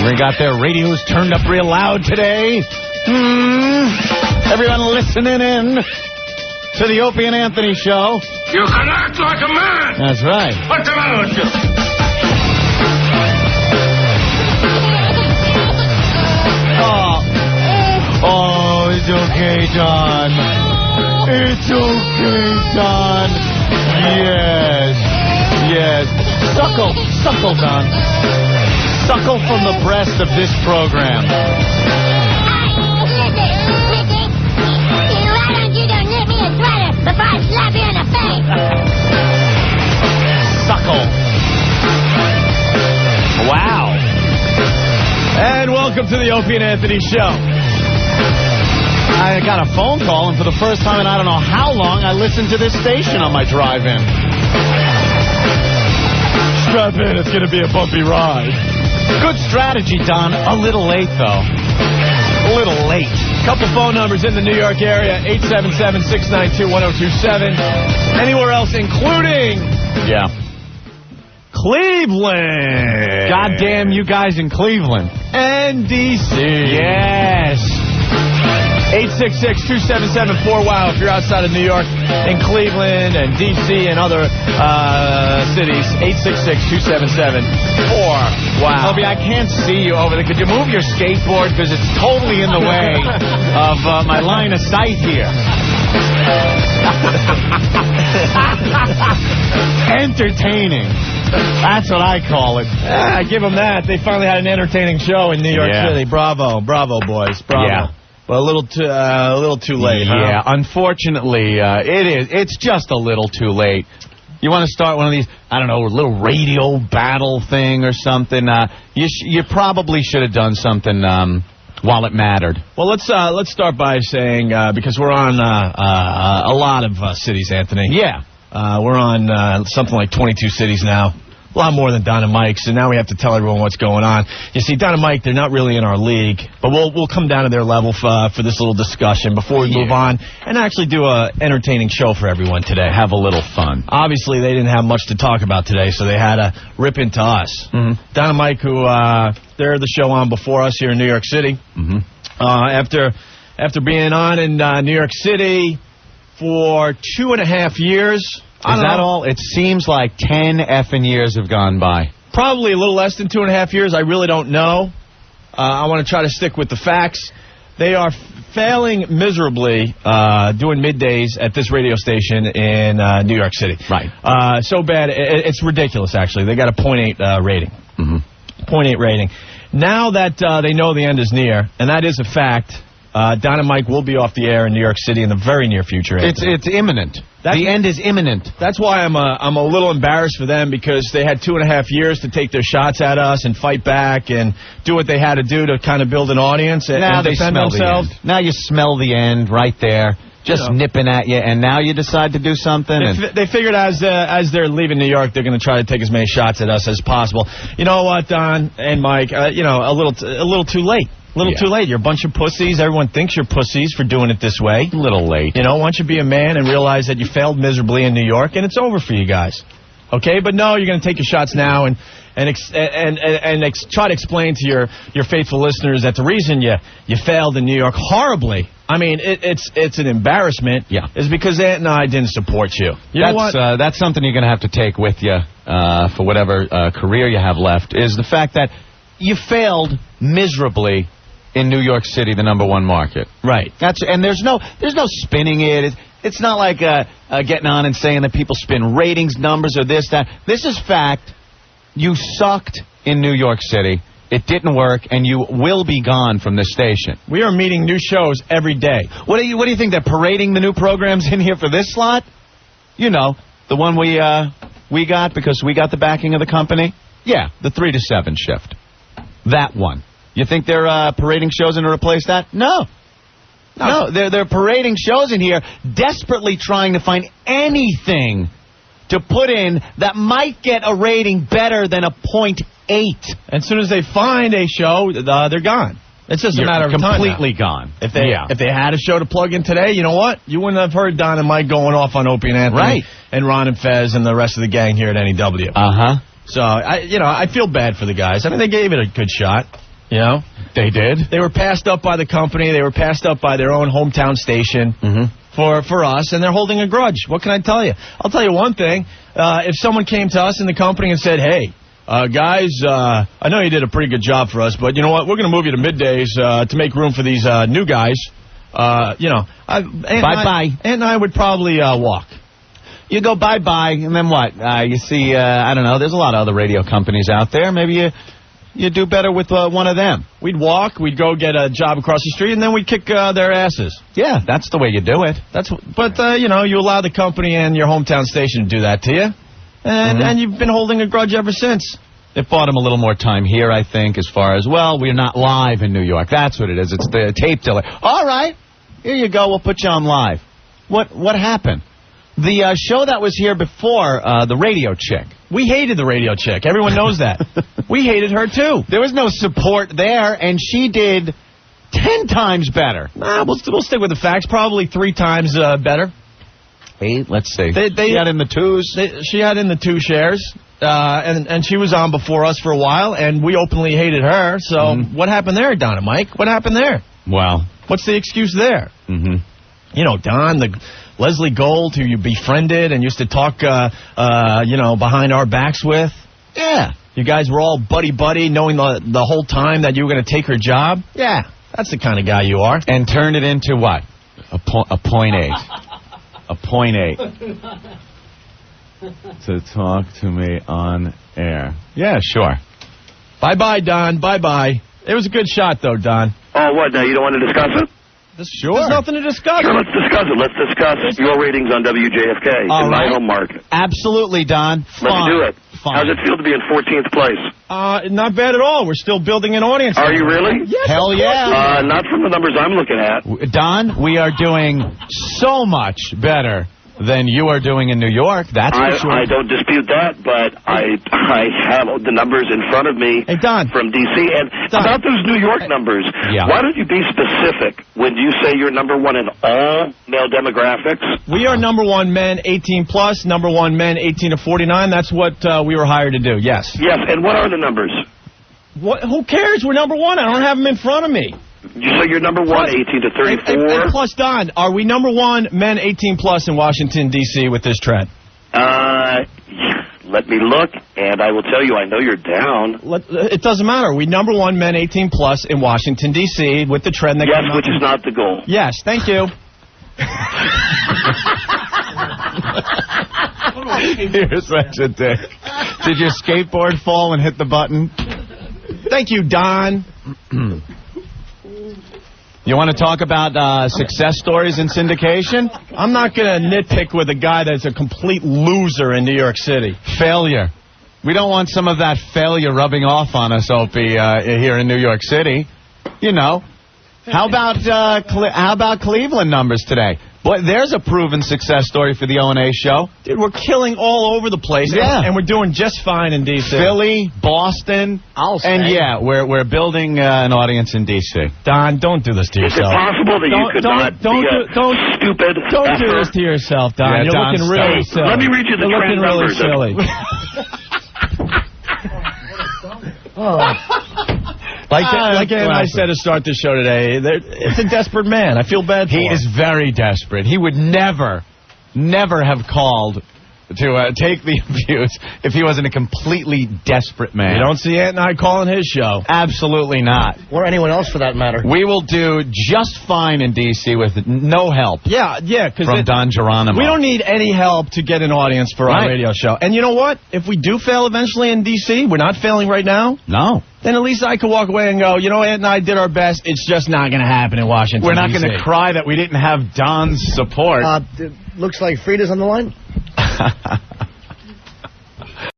We got their radios turned up real loud today. Everyone listening in to the Opie and Anthony show. You can act like a man. That's right. What's the matter with you? Oh, it's okay, Don. It's okay, Don. Yes. Suckle, Don. Suckle from the breast of this program. Why don't you go knit me a sweater before I slap you in the face? Suckle. Wow. And welcome to the Opie and Anthony show. I got a phone call, and for the first time in I don't know how long, I listened to this station on my drive-in. Strap in, it's going to be a bumpy ride. Good strategy, Don. A little late, though. A little late. Couple phone numbers in the New York area, 877-692-1027. Anywhere else, including... Yeah. Cleveland. Goddamn you guys in Cleveland. And D.C. Yes. 866-277-4WOW if you're outside of New York, in Cleveland and D.C. and other cities. 866-277-4WOW. Opie, I can't see you over there. Could you move your skateboard? Because it's totally in the way of my line of sight here. Entertaining. That's what I call it. I give them that. They finally had an entertaining show in New York City. Bravo, boys. Bravo. Yeah. But a little too late, huh? Yeah, unfortunately, it is. It's just a little too late. You want to start one of these, I don't know, little radio battle thing or something? You probably should have done something while it mattered. Well, let's start by saying, because we're on a lot of cities, Anthony. Yeah. We're on something like 22 cities now. A lot more than Don and Mike, so now we have to tell everyone what's going on. You see, Don and Mike, they're not really in our league, but we'll come down to their level for this little discussion before we move on and actually do an entertaining show for everyone today. Have a little fun. Obviously, they didn't have much to talk about today, so they had to rip into us. Mm-hmm. Don and Mike, who they're the show on before us here in New York City. Mm-hmm. After being on in New York City for 2.5 years... Is that all? It seems like 10 effing years have gone by. Probably a little less than 2.5 years. I really don't know. I want to try to stick with the facts. They are failing miserably doing middays at this radio station in New York City. Right. So bad. It's ridiculous, actually. They got a 0.8 rating. Mm-hmm. 0.8 rating. Now that they know the end is near, and that is a fact, Don and Mike will be off the air in New York City in the very near future. It's imminent. The end is imminent. That's why I'm a little embarrassed for them, because they had 2.5 years to take their shots at us and fight back and do what they had to do to kind of build an audience and defend themselves. Now you smell the end right there, just nipping at you, and now you decide to do something. They figured as they're leaving New York, they're going to try to take as many shots at us as possible. You know what, Don and Mike? A little too late. Too late. You're a bunch of pussies. Everyone thinks you're pussies for doing it this way. A little late. Why don't you be a man and realize that you failed miserably in New York and it's over for you guys? Okay, but no, you're going to take your shots now and try to explain to your faithful listeners that the reason you failed in New York horribly, I mean, it's an embarrassment. Yeah, is because Aunt and I didn't support you. That's something you're going to have to take with you for whatever career you have left. Is the fact that you failed miserably in New York City, the #1 market. Right. And there's no spinning it. It's not like getting on and saying that people spin ratings numbers or this, that. This is fact. You sucked in New York City. It didn't work, and you will be gone from this station. We are meeting new shows every day. What do you think? They're parading the new programs in here for this slot? The one we got because we got the backing of the company? Yeah, the 3 to 7 shift. That one. You think they're parading shows in to replace that? No, they're parading shows in here, desperately trying to find anything to put in that might get a rating better than a 0.8. As soon as they find a show, they're gone. It's just a matter of time. Completely gone. If they had a show to plug in today, you know what? You wouldn't have heard Don and Mike going off on Opie and Anthony, right? And Ron and Fez and the rest of the gang here at NEW. Uh-huh. So I feel bad for the guys. I mean, they gave it a good shot. You know? They did. They were passed up by the company. They were passed up by their own hometown station for us, and they're holding a grudge. What can I tell you? I'll tell you one thing. If someone came to us in the company and said, hey, guys, I know you did a pretty good job for us, but you know what? We're going to move you to middays to make room for these new guys. Bye-bye. Aunt and I would probably walk. You go bye-bye, and then what? You see, I don't know, there's a lot of other radio companies out there. Maybe you do better with one of them. We'd walk, we'd go get a job across the street, and then we'd kick their asses. Yeah, that's the way you do it. But you allow the company and your hometown station to do that to you, and you've been holding a grudge ever since. It bought him a little more time here, I think, as far as, well, we're not live in New York. That's what it is. It's the tape delay. All right, here you go. We'll put you on live. What happened? The show that was here before, the radio chick. We hated the radio chick. Everyone knows that. We hated her, too. There was no support there, and she did 10 times better. Nah, we'll stick with the facts. Probably 3 times better. 8, let's see. She had in the 2s. She had in the 2 shares, and she was on before us for a while, and we openly hated her. So what happened there, Don and Mike? What happened there? Well, what's the excuse there? You know, Don, the Leslie Gold, who you befriended and used to talk, behind our backs with. Yeah. You guys were all buddy-buddy, knowing the whole time that you were going to take her job. Yeah. That's the kind of guy you are. And turn it into what? A 0.8. A 0.8. To talk to me on air. Yeah, sure. Bye-bye, Don. Bye-bye. It was a good shot, though, Don. Oh, what, now you don't want to discuss it? Sure. There's nothing to discuss. Sure, let's discuss it. Let's discuss your ratings on WJFK in my home market. Absolutely, Don. Let's do it. Fine. How's it feel to be in 14th place? Not bad at all. We're still building an audience. Are you really? Yes, Hell yeah. Not from the numbers I'm looking at. Don, we are doing so much better than you are doing in New York. That's for sure. I don't dispute that, but I have the numbers in front of me from D.C. And about those New York numbers, why don't you be specific when you say you're number 1 in all male demographics? We are number 1 men 18 plus, number 1 men 18 to 49. That's what we were hired to do, yes. Yes, and what are the numbers? Who cares? We're number 1. I don't have them in front of me. So you're number 1, 18 to 34? And plus, Don, are we number 1 men 18 plus in Washington, D.C. with this trend? Let me look, and I will tell you I know you're down. It doesn't matter. Are we number 1 men 18 plus in Washington, D.C. with the trend that Yes, which is not the goal. Yes, thank you. You're such a dick. Did your skateboard fall and hit the button? Thank you, Don. You want to talk about success stories in syndication? I'm not going to nitpick with a guy that's a complete loser in New York City. Failure. We don't want some of that failure rubbing off on us, Opie, here in New York City. You know. How about Cleveland numbers today? Boy, there's a proven success story for the O&A show. Dude, we're killing all over the place. Yeah. And we're doing just fine in D.C. Philly, Boston. And yeah, we're building an audience in D.C. Don, don't do this to yourself. Is it possible that you could not be a stupid Don't do this to yourself, Don. Yeah, You're Don, looking really silly. Let me read you the You're trend looking really numbers. silly. Like Ann and I said to start the show today, it's a desperate man. I feel bad for him. He is very desperate. He would never have called to take the abuse if he wasn't a completely desperate man. You don't see Ant and I calling his show. Absolutely not. Or anyone else for that matter. We will do just fine in D.C. with no help. Yeah, from Don Geronimo. We don't need any help to get an audience for our radio show. And you know what? If we do fail eventually in D.C., we're not failing right now. No. Then at least I could walk away and go, you know, Ant and I did our best. It's just not going to happen in Washington, We're not D.C. going to cry that we didn't have Don's support. Looks like Frida's on the line.